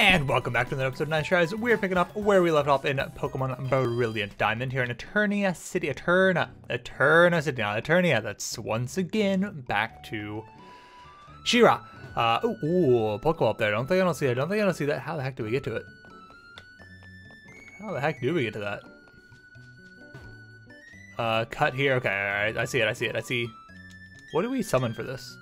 And welcome back to another episode of Nyce Tries. We're picking up where we left off in Pokemon Brilliant Diamond here in Eternia City. Eternia City. Now, Eternia, that's once again back to Shira. Ooh, Pokeball up there. I don't think I see that. How the heck do we get to it? How the heck do we get to that? Cut here. Okay, alright. I see it. What do we summon for this?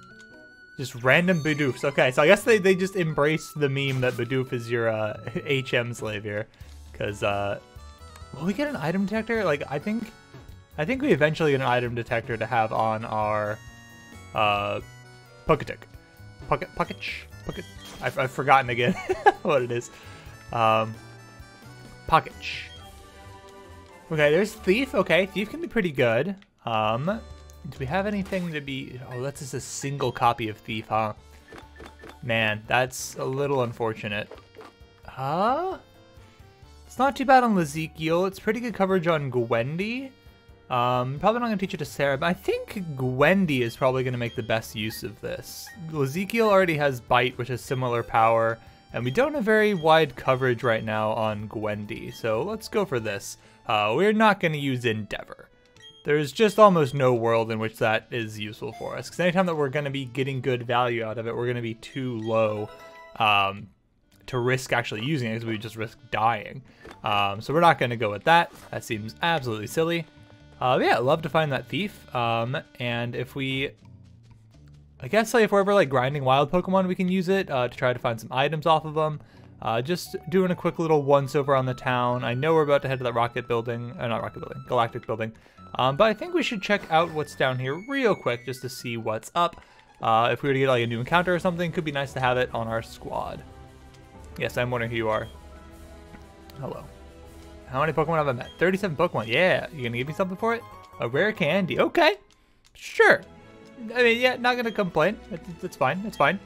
Just random Bidoofs. Okay, so I guess they just embrace the meme that Bidoof is your HM slave here. Because, will we get an item detector? Like, I think we eventually get an item detector to have on our Poketick. I've forgotten again what it is. Pocketch. Okay, there's Thief. Okay, Thief can be pretty good. Do we have anything to be... Oh, that's just a single copy of Thief, huh? Man, that's a little unfortunate. It's not too bad on Ezekiel. It's pretty good coverage on Gwendy. Probably not going to teach it to Sarah, but I think Gwendy is probably going to make the best use of this. Ezekiel already has Bite, which has similar power, and we don't have very wide coverage right now on Gwendy, so let's go for this. We're not going to use Endeavor. There's just almost no world in which that is useful for us. Because anytime that we're going to be getting good value out of it, we're going to be too low to risk actually using it, because we just risk dying. So we're not going to go with that. That seems absolutely silly. Yeah, I'd love to find that Thief. And if we... I guess like if we're ever like grinding wild Pokemon, we can use it to try to find some items off of them. Just doing a quick little once-over on the town. I know we're about to head to that rocket building. Not rocket building. Galactic building. But I think we should check out what's down here real quick just to see what's up. If we were to get like a new encounter or something, it could be nice to have it on our squad. Yes, I'm wondering who you are. Hello. How many Pokemon have I met? 37 Pokemon. Yeah. You gonna give me something for it? A rare candy. Okay. Sure. I mean, yeah, not gonna complain. That's fine. That's fine.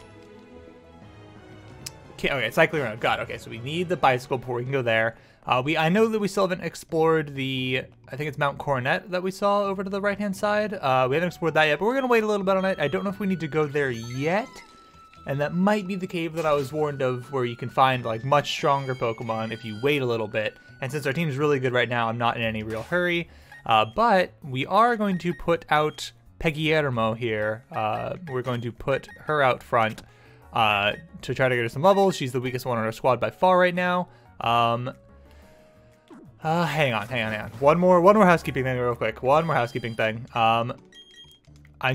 Okay, cycling around. God, okay, so we need the bicycle before we can go there. I know that we still haven't explored the, I think it's Mount Coronet that we saw over to the right-hand side. We haven't explored that yet, but we're going to wait a little bit on it. I don't know if we need to go there yet. And that might be the cave that I was warned of, where you can find like much stronger Pokemon if you wait a little bit. And since our team's really good right now, I'm not in any real hurry. But we are going to put out Peggyermo here. We're going to put her out front to try to get her some levels. She's the weakest one on our squad by far right now. Hang on. One more housekeeping thing real quick. I'm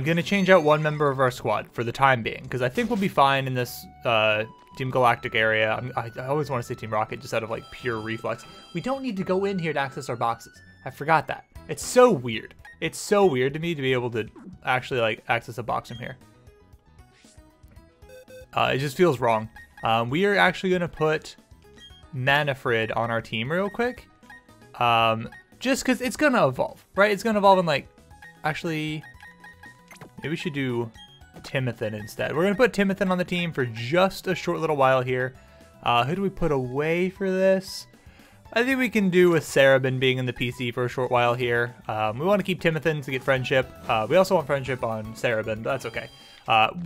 going to change out one member of our squad for the time being, because I think we'll be fine in this Team Galactic area. I always want to say Team Rocket just out of like pure reflex. We don't need to go in here to access our boxes. I forgot that. It's so weird. It's so weird to me to be able to actually like access a box from here. It just feels wrong. We are actually going to put Manfred on our team real quick. Just because it's going to evolve, right? It's going to evolve in like... Actually, maybe we should do Timothin instead. We're going to put Timothin on the team for just a short little while here. Who do we put away for this? I think we can do with Sarabin being in the PC for a short while here. We want to keep Timothin to get friendship. We also want friendship on Sarabin, but that's okay.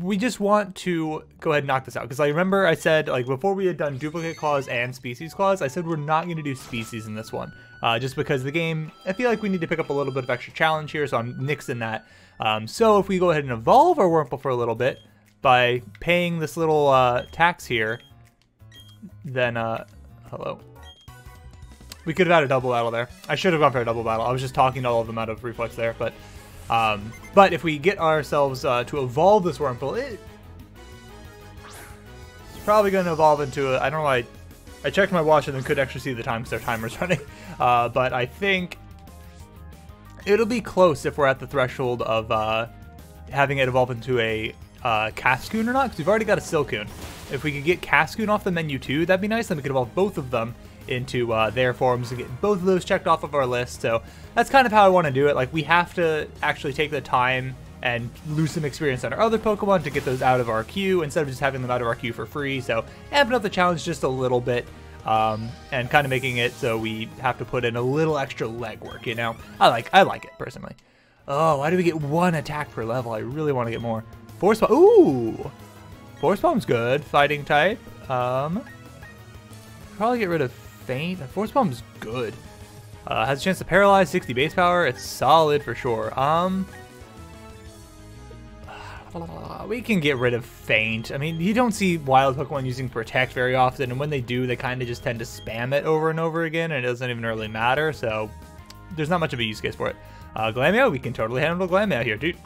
We just want to go ahead and knock this out, because I remember I said, like, before we had done duplicate claws and species claws, I said we're not going to do species in this one, just because the game, I feel like we need to pick up a little bit of extra challenge here, so I'm nixing that. So if we go ahead and evolve our Wurmple for a little bit by paying this little tax here, then, hello. We could have had a double battle there. I should have gone for a double battle. I was just talking to all of them out of reflex there, but if we get ourselves to evolve this Wurmple, it's probably going to evolve into a... I don't know, I checked my watch and then could actually see the time because our timer's running. But I think it'll be close if we're at the threshold of having it evolve into a Cascoon or not, because we've already got a Silcoon. If we could get Cascoon off the menu too, that'd be nice. Then we could evolve both of them into their forms and get both of those checked off of our list. So that's kind of how I want to do it. Like, we have to actually take the time and lose some experience on our other Pokemon to get those out of our queue instead of just having them out of our queue for free. So amping up the challenge just a little bit, and kind of making it so we have to put in a little extra legwork, you know? I like it personally. Oh, why do we get one attack per level? I really want to get more. Force Bomb. Ooh! Force Bomb's good. Fighting type. Probably get rid of Faint. Force Bomb's good. Has a chance to paralyze, 60 base power. It's solid for sure. We can get rid of Faint. I mean, you don't see wild Pokemon using Protect very often, and when they do, they kind of just tend to spam it over and over again, and it doesn't even really matter, so there's not much of a use case for it. Glameow, we can totally handle Glameow here, dude.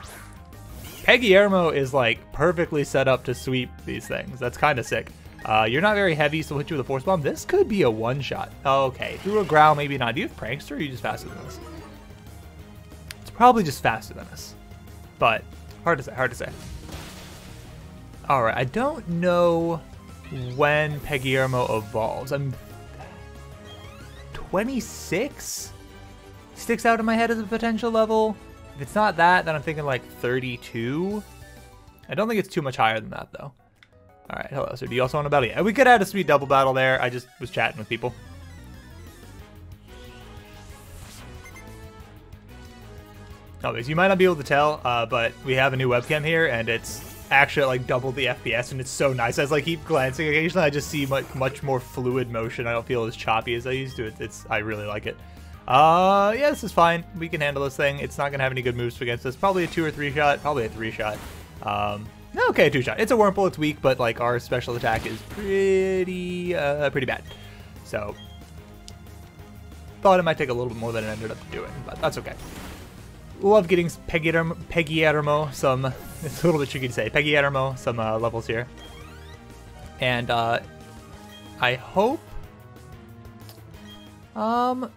Peggyarmo is, like, perfectly set up to sweep these things. That's kind of sick. You're not very heavy, so we'll hit you with a Force Bomb. This could be a one-shot. Okay, through a Growl, maybe not. Do you have Prankster, or are you just faster than this? It's probably just faster than us, but hard to say, hard to say. All right, I don't know when Peggyarmo evolves. I'm 26 sticks out in my head as a potential level. If it's not that, then I'm thinking like 32. I don't think it's too much higher than that, though. All right, hello. So do you also want to battle? Yeah, we could add a sweet double battle there. I just was chatting with people. Anyways, you might not be able to tell, but we have a new webcam here, and it's actually like double the FPS, and it's so nice. As I keep glancing occasionally, I just see much more fluid motion. I don't feel as choppy as I used to. I really like it. Yeah, this is fine. We can handle this thing. It's not gonna have any good moves against us. Probably a 2 or 3 shot. Probably a 3 shot. Okay, 2 shot. It's a Wurmple. It's weak, but like our special attack is pretty bad. So thought it might take a little bit more than it ended up doing, but that's okay. Love getting Peggyarmo some, it's a little bit tricky to say, Peggyarmo some levels here. And I hope, I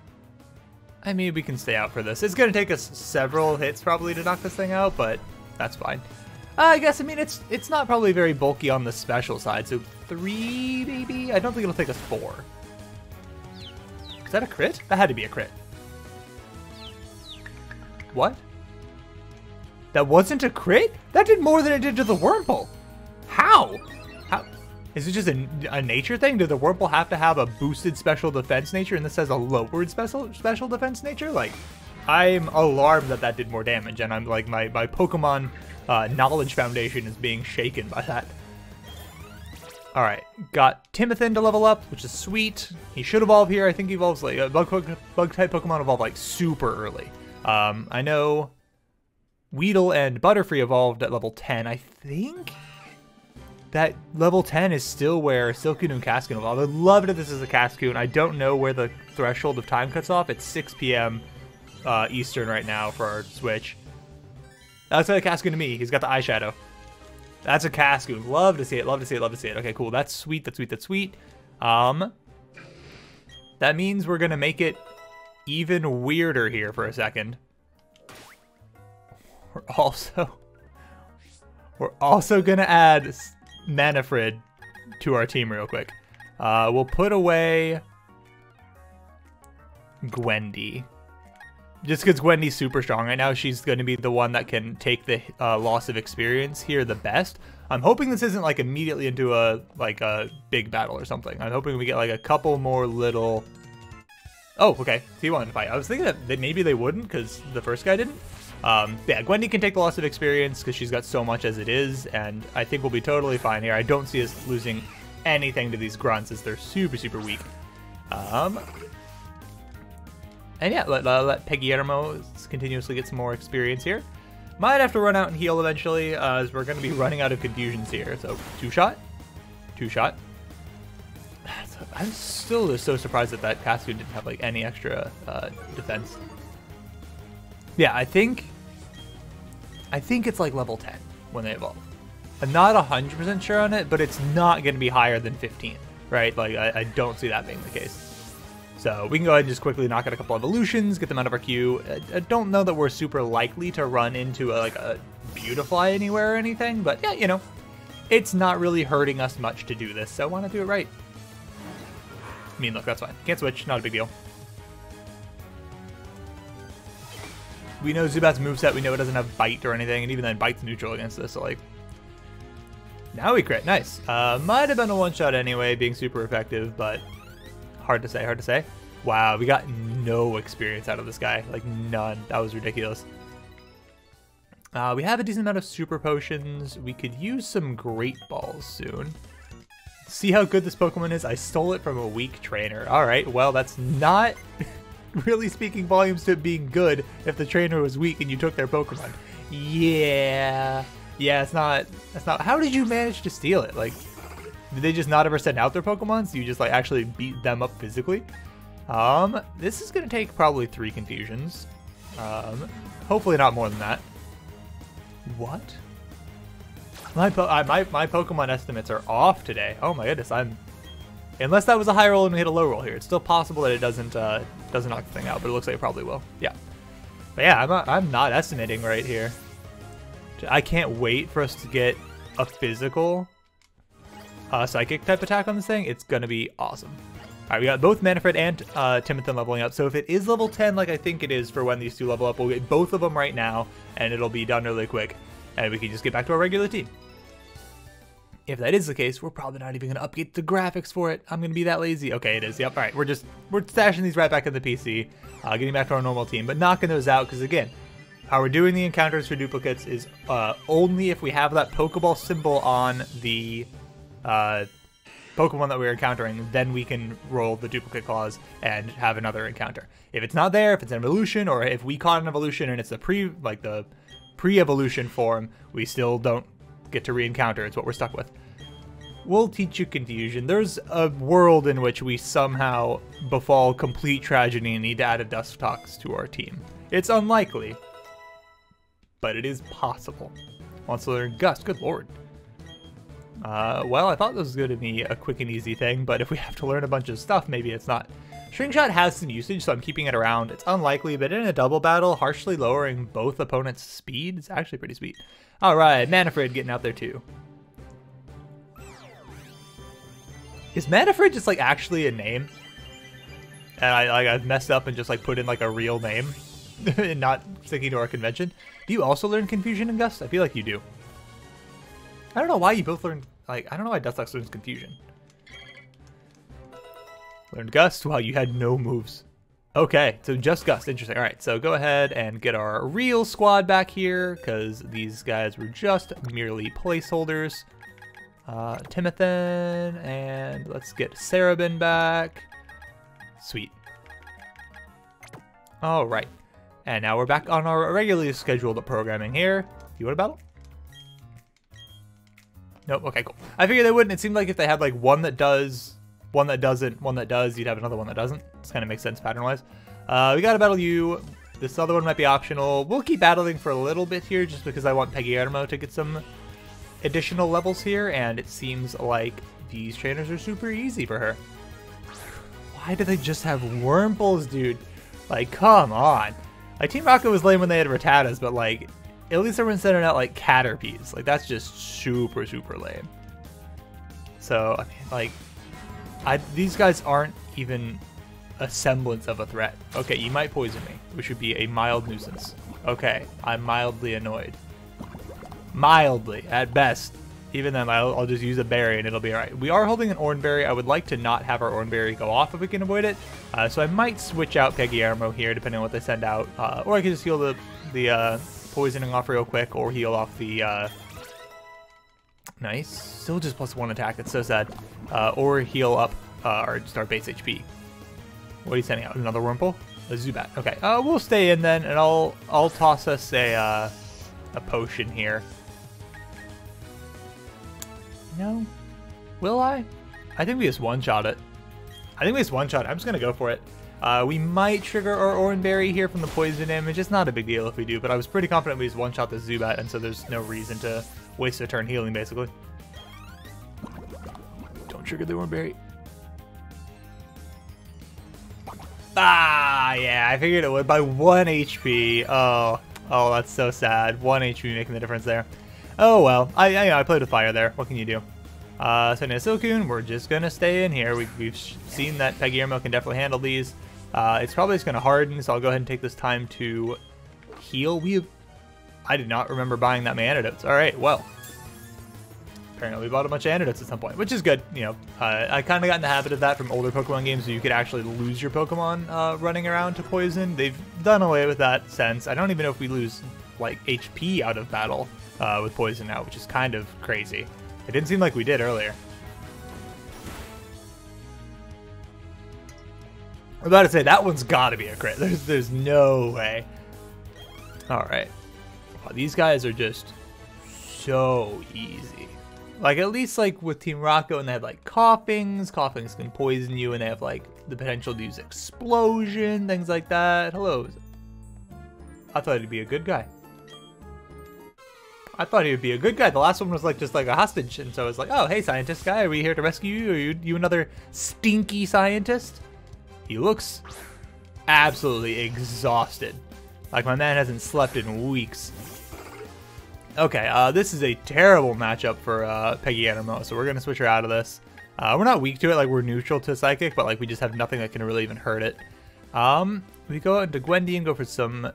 mean, we can stay out for this. It's going to take us several hits probably to knock this thing out, but that's fine. I guess, I mean, it's not probably very bulky on the special side, so 3 maybe? I don't think it'll take us 4. Is that a crit? That had to be a crit. What? That wasn't a crit? That did more than it did to the Wurmple. How? How? Is it just a nature thing? Did the Wurmple have to have a boosted special defense nature and this has a lowered special defense nature? Like, I'm alarmed that that did more damage, and I'm like, my Pokemon knowledge foundation is being shaken by that. All right, got Timothin to level up, which is sweet. He should evolve here. I think he evolves like bug type Pokemon evolve like super early. I know Weedle and Butterfree evolved at level 10. I think that level 10 is still where Silcoon and Cascoon evolved. I'd love it if this is a Cascoon. I don't know where the threshold of time cuts off. It's 6 p.m. Eastern right now for our Switch. That's like a Cascoon to me. He's got the eyeshadow. That's a Cascoon. Love to see it. Love to see it. Love to see it. Okay, cool. That's sweet. That's sweet. That's sweet. That means we're gonna make it even weirder here for a second. We're also gonna add Manfred to our team real quick. We'll put away Gwendy. Just because Gwendy's super strong right now, she's going to be the one that can take the loss of experience here the best. I'm hoping this isn't like immediately into a big battle or something. I'm hoping we get like a couple more little... Oh, okay. So he wanted to fight. I was thinking that maybe they wouldn't because the first guy didn't. Yeah, Gwendy can take the loss of experience because she's got so much as it is, and I think we'll be totally fine here. I don't see us losing anything to these grunts as they're super, super weak. And yeah, let Peggyarmo continuously get some more experience here. Might have to run out and heal eventually, as we're going to be running out of confusions here. So, 2 shot. 2 shot. I'm still just so surprised that Cascoon didn't have like any extra defense. Yeah, I think it's like level 10 when they evolve. I'm not 100% sure on it, but it's not going to be higher than 15, right? Like, I don't see that being the case. So we can go ahead and just quickly knock out a couple evolutions, get them out of our queue. I don't know that we're super likely to run into a Beautifly anywhere or anything, but yeah, you know, it's not really hurting us much to do this, so why not do it right? I mean, look, that's fine. Can't switch, not a big deal. We know Zubat's moveset, we know it doesn't have Bite or anything, and even then Bite's neutral against this, so like... Now we crit, nice. Might have been a one-shot anyway, being super effective, but... Hard to say, hard to say. Wow, we got no experience out of this guy. Like, none. That was ridiculous. We have a decent amount of super potions. We could use some great balls soon. See how good this Pokemon is? I stole it from a weak trainer. Alright, well, that's not really speaking volumes to it being good if the trainer was weak and you took their Pokemon. Yeah, it's not, that's not, how did you manage to steal it? Like, did they just not ever send out their Pokemon so you just like actually beat them up physically? This is gonna take probably 3 confusions. Hopefully not more than that. What? My Pokemon estimates are off today. Oh my goodness, unless that was a high roll and we hit a low roll here. It's still possible that it doesn't knock the thing out, but it looks like it probably will. Yeah. But yeah, I'm not estimating right here. I can't wait for us to get a physical psychic type attack on this thing. It's gonna be awesome. Alright, we got both Manfred and Timothy leveling up. So if it is level 10 like I think it is for when these two level up, we'll get both of them right now and it'll be done really quick. And we can just get back to our regular team. If that is the case, we're probably not even going to update the graphics for it. I'm going to be that lazy. Okay, it is. Yep. All right, we're stashing these right back in the PC, getting back to our normal team, but knocking those out because, again, how we're doing the encounters for duplicates is only if we have that Pokeball symbol on the Pokemon that we're encountering, then we can roll the duplicate clause and have another encounter. If it's not there, if it's an evolution, or if we caught an evolution and it's the pre-evolution form, we still don't get to re-encounter. It's what we're stuck with. We'll teach you confusion. There's a world in which we somehow befall complete tragedy and need to add a Dustox to our team. It's unlikely, but it is possible. Wants to learn Gust. Good lord. Well, I thought this was going to be a quick and easy thing, but if we have to learn a bunch of stuff, maybe it's not. String Shot has some usage, so I'm keeping it around. It's unlikely, but in a double battle, harshly lowering both opponents' speed is actually pretty sweet. Alright, Manfred getting out there too. Is Manfred just like actually a name? And I've messed up and just like put in like a real name and not sticking to our convention. Do you also learn Confusion and Gust? I feel like you do. I don't know why you both learned, like, I don't know why Dustox learns Confusion. Learned Gust while you had no moves. Okay, so just Gust. Interesting. All right, so go ahead and get our real squad back here because these guys were just merely placeholders. Timothen, and let's get Sarabin back. Sweet. All right, and now we're back on our regularly scheduled programming here. You want to battle? Nope. Okay, cool. I figured they wouldn't. It seemed like if they had like one that does, one that doesn't, one that does, you'd have another one that doesn't. This kind of makes sense pattern-wise. We gotta battle you. This other one might be optional. We'll keep battling for a little bit here just because I want Peggy-Armo to get some additional levels here, and it seems like these trainers are super easy for her. Why do they just have Wurmples, dude? Like, come on. Like, Team Rocket was lame when they had Rattatas, but like, at least everyone's sending out like Caterpies. Like, that's just super, super lame. So, I mean, like, these guys aren't even a semblance of a threat. Okay, you might poison me, which would be a mild nuisance. Okay, I'm mildly annoyed. Mildly, at best. Even then, I'll just use a berry and it'll be alright. We are holding an Oranberry. I would like to not have our Oranberry go off if we can avoid it. So I might switch out Peggy-Armo here, depending on what they send out. Or I can just heal the poisoning off real quick, or heal off the Nyce. Still just +1 attack. It's so sad. Or heal up our base HP. What are you sending out? Another Wurmple? A Zubat. Okay. We'll stay in then, and I'll toss us a potion here. No? Will I? I think we just one-shot it. I'm just going to go for it. We might trigger our Oranberry here from the poison damage. It's not a big deal if we do, but I was pretty confident we just one-shot the Zubat, and so there's no reason to waste a turn healing, basically. Don't trigger the Oranberry. Ah, yeah, I figured it would by 1 HP. Oh, that's so sad. 1 HP making the difference there. Oh well, I played with fire there. What can you do? Sending a Silcoon, we're just gonna stay in here. We've seen that Peggy-Armo can definitely handle these. It's probably just gonna harden, so I'll go ahead and take this time to heal. I did not remember buying that many antidotes. All right, well, apparently we bought a bunch of antidotes at some point, which is good. You know, I kind of got in the habit of that from older Pokemon games, where you could actually lose your Pokemon running around to poison. They've done away with that since. I don't even know if we lose like HP out of battle with poison now, which is kind of crazy. It didn't seem like we did earlier. I'm about to say, that one's gotta be a crit. There's no way. Alright. Wow, these guys are just so easy. Like, at least, like, with Team Rocco, and they have, like, coughings. Coughings can poison you, and they have, like, the potential to use explosion, things like that. Hello. I thought he'd be a good guy. I thought he would be a good guy. The last one was, like, just, like, a hostage. And so I was like, oh, hey, scientist guy, are we here to rescue you? Are you another stinky scientist? He looks absolutely exhausted. Like, my man hasn't slept in weeks. Okay, this is a terrible matchup for Peggy Animal, so we're going to switch her out of this. We're not weak to it, like we're neutral to Psychic, but like we just have nothing that can really even hurt it. We go into Gwendy and go for some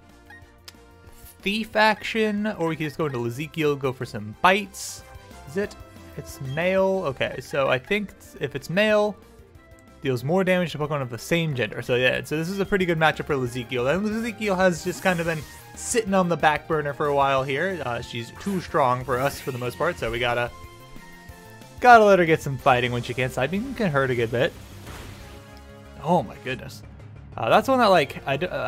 Thief action, or we can just go into Ezekiel, go for some Bites. Is it? It's male. Okay, so I think if it's male, deals more damage to Pokemon of the same gender. So yeah, so this is a pretty good matchup for Ezekiel. And Ezekiel has just kind of been sitting on the back burner for a while here. She's too strong for us for the most part, so we gotta let her get some fighting when she can. Side Beam can hurt a good bit. Oh my goodness. That's one that, like,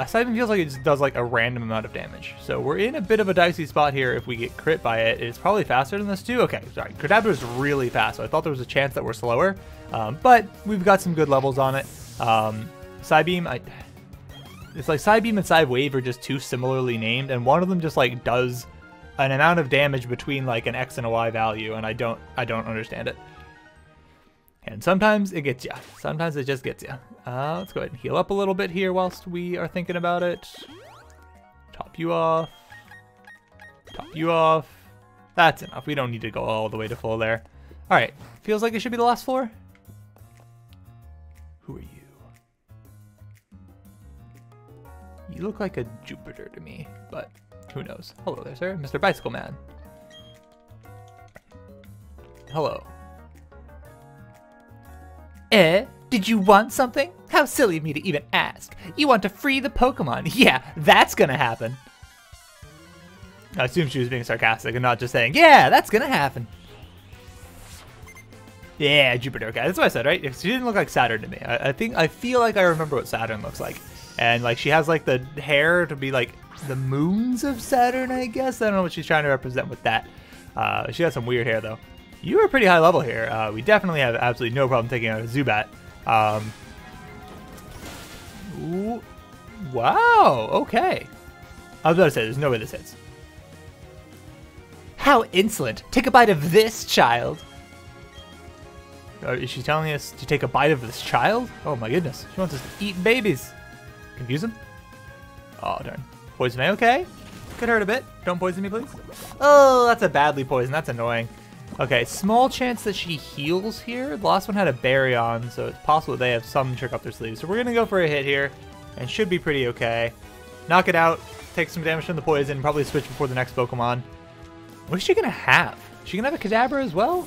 Side Beam feels like it just does, like, a random amount of damage. So we're in a bit of a dicey spot here if we get crit by it. It's probably faster than this, too. Okay, sorry. Kadabra is really fast, so I thought there was a chance that we're slower. But we've got some good levels on it. Side Beam, it's like Side Beam and Side Wave are just too similarly named, and one of them just, like, does an amount of damage between, like, an X and a Y value, and I don't understand it. And sometimes it gets ya. Sometimes it just gets ya. Let's go ahead and heal up a little bit here whilst we are thinking about it. Top you off. Top you off. That's enough. We don't need to go all the way to full there. Alright. Feels like it should be the last floor. Who are you? You look like a Jupiter to me, but who knows? Hello there, sir. Mr. Bicycle Man. Hello. Did you want something? How silly of me to even ask. You want to free the Pokemon. Yeah, that's gonna happen. I assume she was being sarcastic and not just saying, yeah, that's gonna happen. Yeah, Jupiter. Okay, that's what I said, right? She didn't look like Saturn to me. I feel like I remember what Saturn looks like. And, like, she has, like, the hair to be, like, the moons of Saturn, I guess. I don't know what she's trying to represent with that. She has some weird hair, though. You are pretty high level here. We definitely have absolutely no problem taking out a Zubat. Ooh, wow, okay. I was about to say, there's no way this hits. How insolent. Take a bite of this, child. Is she telling us to take a bite of this child? Oh my goodness. She wants us to eat babies. Confuse him? Oh, darn. Poison A, okay. Could hurt a bit. Don't poison me, please. Oh, that's a badly poison. That's annoying. Okay, small chance that she heals here. The last one had a berry on, so it's possible they have some trick up their sleeves. So we're going to go for a hit here, and should be pretty okay. Knock it out, take some damage from the poison, probably switch before the next Pokemon. What is she going to have? Is she going to have a Kadabra as well?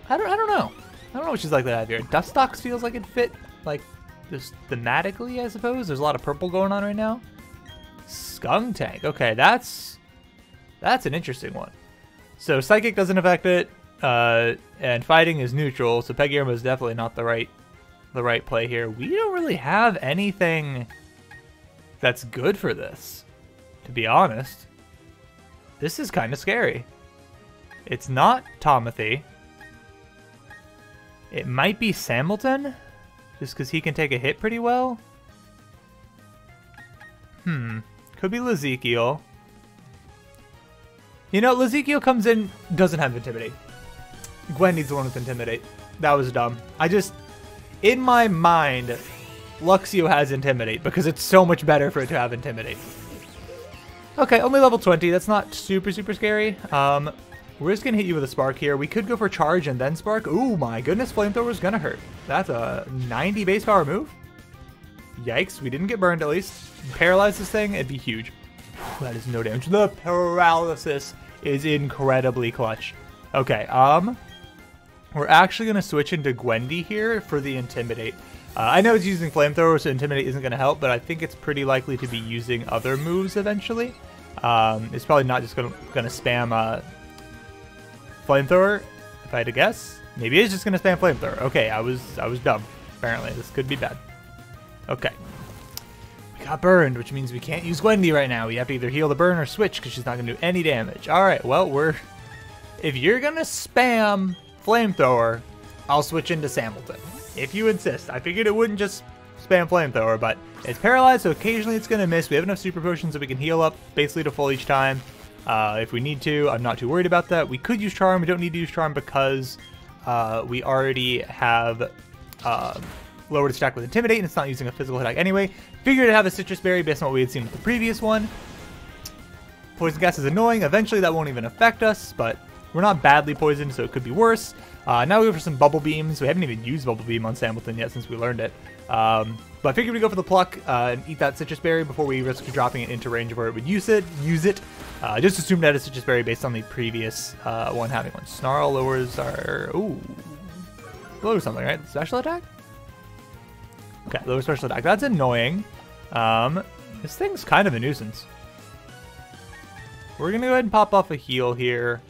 I don't know. I don't know what she's like to have here. Dustox feels like it fit, like, just thematically, I suppose. There's a lot of purple going on right now. Skuntank. Okay, that's an interesting one. So Psychic doesn't affect it, and Fighting is neutral, so Peggy is definitely not the right play here. We don't really have anything that's good for this, to be honest. This is kind of scary. It's not Tomothy. It might be Samilton, just because he can take a hit pretty well. Could be Ezekiel. You know, Ezekiel comes in, doesn't have Intimidate. Gwen needs the one with Intimidate. That was dumb. In my mind, Luxio has Intimidate because it's so much better for it to have Intimidate. Okay, only level 20. That's not super, super scary. We're just going to hit you with a Spark here. We could go for Charge and then Spark. Ooh, my goodness, Flamethrower's going to hurt. That's a 90 base power move. Yikes, we didn't get burned at least. Paralyze this thing, it'd be huge. That is no damage. The paralysis is incredibly clutch. Okay, we're actually going to switch into Gwendy here for the Intimidate. I know it's using Flamethrower, so Intimidate isn't going to help, but I think it's pretty likely to be using other moves eventually. It's probably not just going to spam Flamethrower, if I had to guess. Maybe it's just going to spam Flamethrower. Okay, I was dumb. Apparently, this could be bad. Okay. We got burned, which means we can't use Gwendy right now. We have to either heal the burn or switch, because she's not going to do any damage. Alright, well, if you're going to spam Flamethrower, I'll switch into Samilton. If you insist. I figured it wouldn't just spam Flamethrower, but it's paralyzed, so occasionally it's going to miss. We have enough super potions that we can heal up basically to full each time. If we need to, I'm not too worried about that. We could use Charm. We don't need to use Charm because we already have lowered its attack with Intimidate, and it's not using a physical attack anyway. Figured to have a Citrus Berry based on what we had seen with the previous one. Poison Gas is annoying. Eventually that won't even affect us, but we're not badly poisoned, so it could be worse. Now we go for some Bubble Beams. We haven't even used Bubble Beam on Samilton yet since we learned it. But I figured we'd go for the Pluck and eat that Citrus Berry before we risk dropping it into range where it would use it. Just assume that it's Citrus Berry based on the previous one having one. Snarl lowers our... Ooh. Lowers something, right? Special attack? Okay, lower special attack. That's annoying. This thing's kind of a nuisance. We're going to go ahead and pop off a heal here.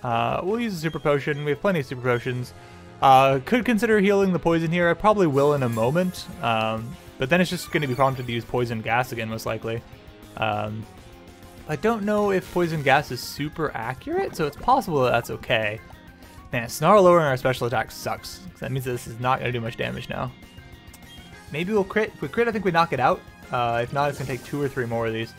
We'll use a Super Potion. We have plenty of Super Potions. Could consider healing the poison here. I probably will in a moment. But then it's just going to be prompted to use Poison Gas again, most likely. I don't know if Poison Gas is super accurate, so it's possible that that's okay. Man, Snarl lowering our special attack sucks. That means that this is not going to do much damage now. Maybe we'll crit. If we crit, I think we knock it out. If not, it's going to take 2 or 3 more of these.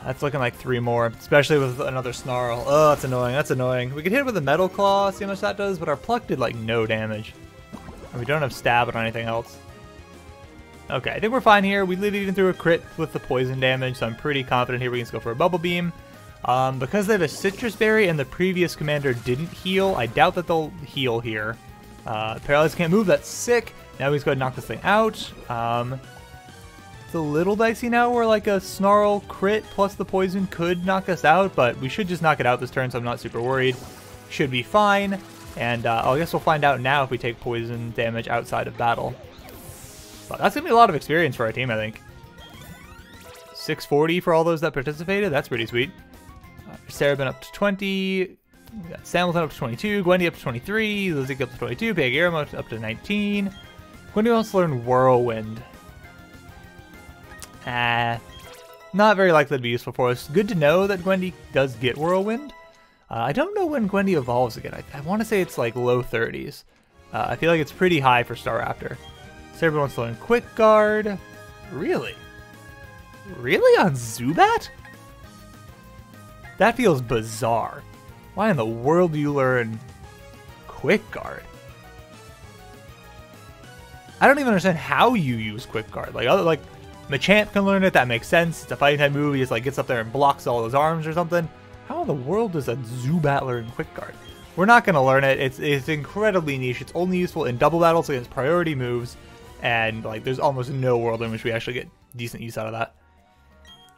That's looking like 3 more, especially with another Snarl. Oh, that's annoying. That's annoying. We could hit it with a Metal Claw, see how much that does, but our Pluck did like no damage. And we don't have Stab or anything else. Okay, I think we're fine here. We live even through a crit with the poison damage, so I'm pretty confident here we can just go for a Bubble Beam. Because they have a Citrus Berry and the previous commander didn't heal, I doubt that they'll heal here. Paralyzed can't move, that's sick. Now we just go ahead and knock this thing out. It's a little dicey now where like a Snarl crit plus the poison could knock us out, but we should just knock it out this turn, so I'm not super worried. Should be fine. And I guess we'll find out now if we take poison damage outside of battle. But that's going to be a lot of experience for our team, I think. 640 for all those that participated. That's pretty sweet. Sarabin up to 20. Samilton up to 22. Gwendy up to 23. Lizzie up to 22. Peggyram up to 19. Gwendy wants to learn Whirlwind. Not very likely to be useful for us. Good to know that Gwendy does get Whirlwind. I don't know when Gwendy evolves again. I want to say it's like low 30s. I feel like it's pretty high for Staraptor. Sarah wants to learn Quick Guard. Really? Really on Zubat? That feels bizarre. Why in the world do you learn Quick Guard? I don't even understand how you use Quick Guard. Like Machamp can learn it, that makes sense. It's a fighting type move, he just like gets up there and blocks all his arms or something. How in the world does a Zubat learn Quick Guard? We're not going to learn it. It's incredibly niche. It's only useful in double battles against priority moves. And like there's almost no world in which we actually get decent use out of that.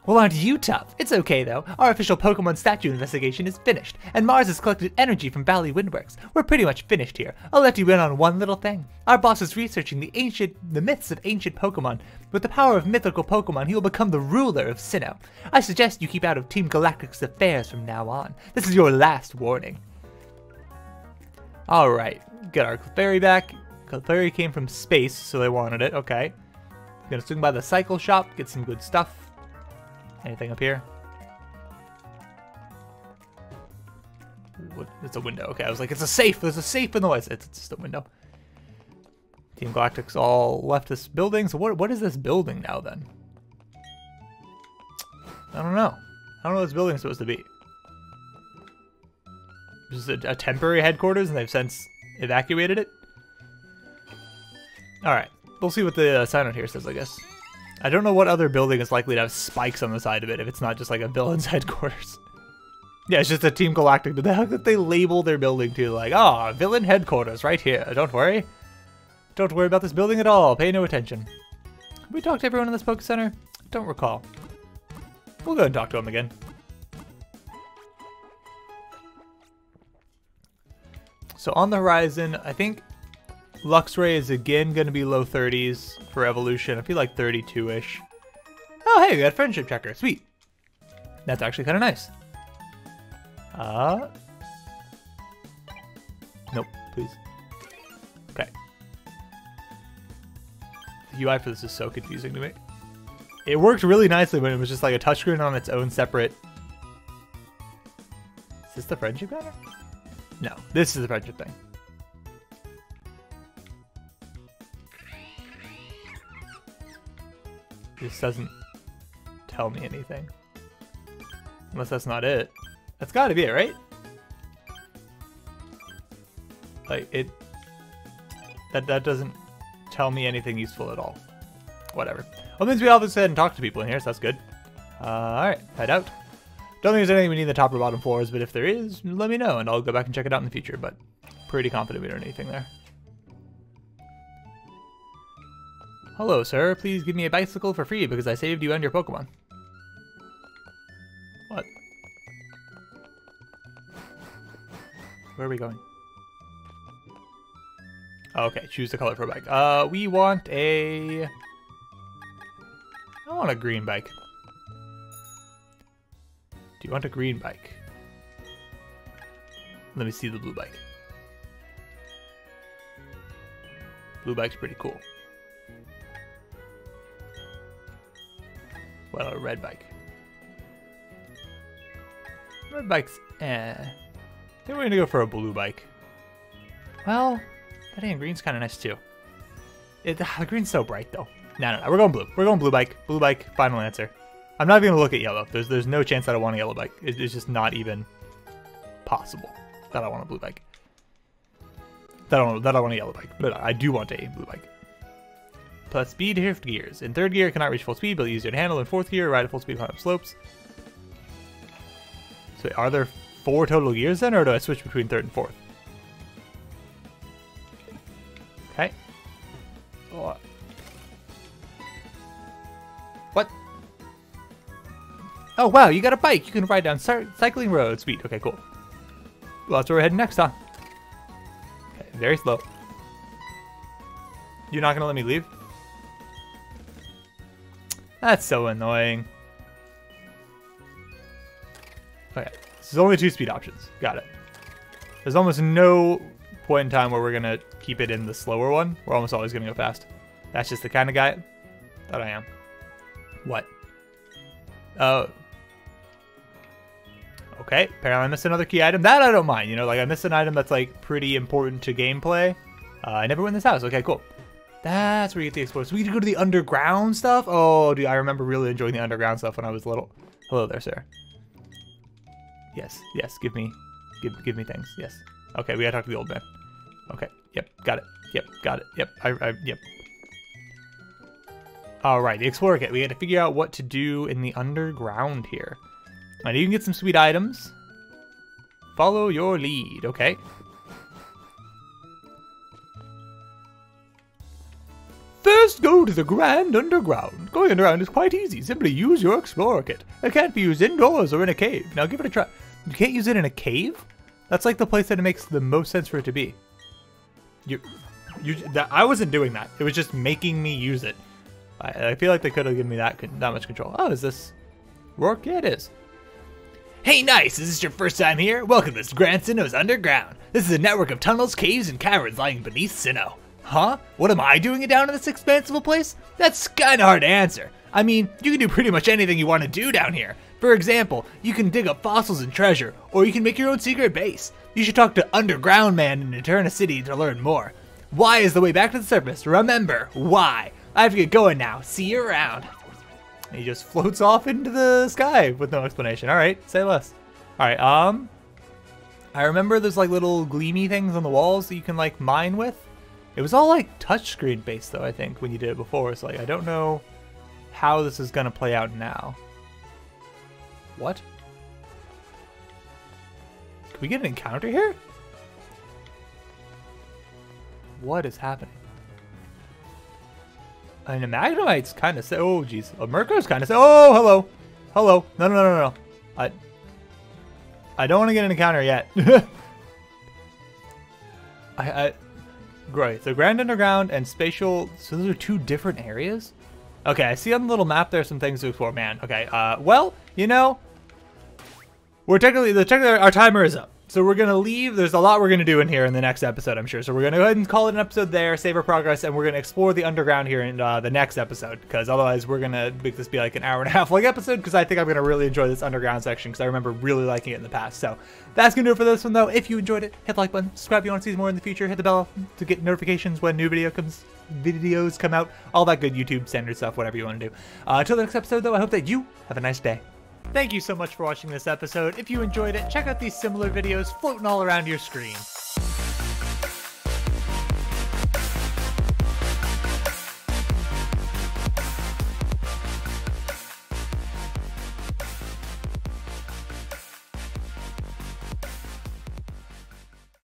Well, aren't you tough? It's okay though. Our official Pokemon statue investigation is finished, and Mars has collected energy from Valley Windworks. We're pretty much finished here. I'll let you in on one little thing. Our boss is researching the myths of ancient Pokemon. With the power of mythical Pokemon, he will become the ruler of Sinnoh. I suggest you keep out of Team Galactic's affairs from now on. This is your last warning. Alright, get our Clefairy back. Clefairy came from space, so they wanted it. Okay. Gonna swing by the cycle shop, get some good stuff. Anything up here? What? It's a window. Okay, I was like, it's a safe. There's a safe in the way. It's just a window. Team Galactic's all left this building. So what is this building now then? I don't know. I don't know what this building is supposed to be. This is a temporary headquarters and they've since evacuated it. Alright. We'll see what the sign out here says, I guess. I don't know what other building is likely to have spikes on the side of it if it's not just like a villain's headquarters. Yeah, it's just a Team Galactic, but the heck did they label their building to like, oh, villain headquarters right here. Don't worry. Don't worry about this building at all. Pay no attention. Have we talked to everyone in this Poké Center? Don't recall. We'll go and talk to them again. So on the horizon, I think Luxray is again going to be low 30s for evolution. I feel like 32-ish. Oh, hey, we got a friendship checker. Sweet. That's actually kind of nice. Nope, please. Okay. The UI for this is so confusing to me. It worked really nicely when it was just like a touchscreen on its own separate... Is this the friendship banner? No, this is the friendship thing. This doesn't tell me anything. Unless that's not it. That's gotta be it, right? Like, it... That doesn't tell me anything useful at all. Whatever. Well, means we all just go ahead and talk to people in here, so that's good. Alright, head out. Don't think there's anything we need in the top or bottom floors, but if there is, let me know, and I'll go back and check it out in the future, but pretty confident we don't need anything there. Hello, sir. Please give me a bicycle for free because I saved you and your Pokemon. What? Where are we going? Okay, choose the color for a bike. We want a... I want a green bike. Do you want a green bike? Let me see the blue bike. Blue bike's pretty cool. Well, a red bike. Red bike's I think we're gonna go for a blue bike. Well, that and green's kind of nice too. The green's so bright though. No, we're going blue. We're going blue bike. Blue bike, final answer. I'm not even gonna look at yellow. There's no chance that I want a yellow bike. It's just not even possible that I want a blue bike. That I want a yellow bike. But I do want a blue bike. Plus speed, shift gears. In third gear, it cannot reach full speed, but easier to handle. In fourth gear, ride at full speed, climb up slopes. So are there 4 total gears then, or do I switch between third and fourth? Okay. Oh. What? Oh wow, you got a bike. You can ride down cycling road speed. Okay, cool. Well, that's where we're heading next, huh? Okay, very slow. You're not gonna let me leave? That's so annoying. Okay, there's only 2 speed options. Got it. There's almost no point in time where we're gonna keep it in the slower one. We're almost always gonna go fast. That's just the kind of guy that I am. What? Oh. Okay, apparently I missed another key item. That I don't mind, you know, like I missed an item that's like pretty important to gameplay. I never win this house. Okay, cool. That's where you get the explorers. So we get to go to the underground stuff? Oh, dude, I remember really enjoying the underground stuff when I was little. Hello there, sir. Yes, give me things. Yes. Okay, we gotta talk to the old man. Okay, yep, got it. Yep, got it. Yep, yep. Alright, the explorer kit. We had to figure out what to do in the underground here. And you can get some sweet items. Follow your lead, okay. First, go to the Grand Underground. Going underground is quite easy. Simply use your Explorer Kit. It can't be used indoors or in a cave. Now give it a try. You can't use it in a cave? That's like the place that it makes the most sense for it to be. I wasn't doing that. It was just making me use it. I feel like they could have given me that much control. Oh, is this Rourke? Yeah, it is. Hey, Nyce, is this your first time here? Welcome to Grand Sinnoh's Underground. This is a network of tunnels, caves, and caverns lying beneath Sinnoh. Huh? What am I doing down in this expansive place? That's kinda hard to answer. I mean, you can do pretty much anything you want to do down here. For example, you can dig up fossils and treasure, or you can make your own secret base. You should talk to Underground Man in Eterna City to learn more. Y is the way back to the surface. Remember, Y. I have to get going now. See you around. And he just floats off into the sky with no explanation. Alright, say less. Alright, I remember there's like little gleamy things on the walls that you can like mine with. It was all like touchscreen based though, I think, when you did it before. So like, I don't know how this is gonna play out now. What? Can we get an encounter here? What is happening? I mean, a Magnemite's kind of oh geez, a Murkrow's kind of oh hello, hello, no. I don't want to get an encounter yet. Right, so Grand Underground and Spatial, so those are 2 different areas? Okay, I see on the little map there's some things to explore, man. Okay, well, you know, our timer is up. So we're going to leave. There's a lot we're going to do in here in the next episode, I'm sure. So we're going to go ahead and call it an episode there, save our progress, and we're going to explore the underground here in the next episode, because otherwise we're going to make this be like an hour and a half long episode, because I think I'm going to really enjoy this underground section, because I remember really liking it in the past. So that's going to do it for this one, though. If you enjoyed it, hit the like button, subscribe if you want to see more in the future, hit the bell to get notifications when new videos come out, all that good YouTube standard stuff, whatever you want to do. Until the next episode, though, I hope that you have a nice day. Thank you so much for watching this episode. If you enjoyed it, check out these similar videos floating all around your screen.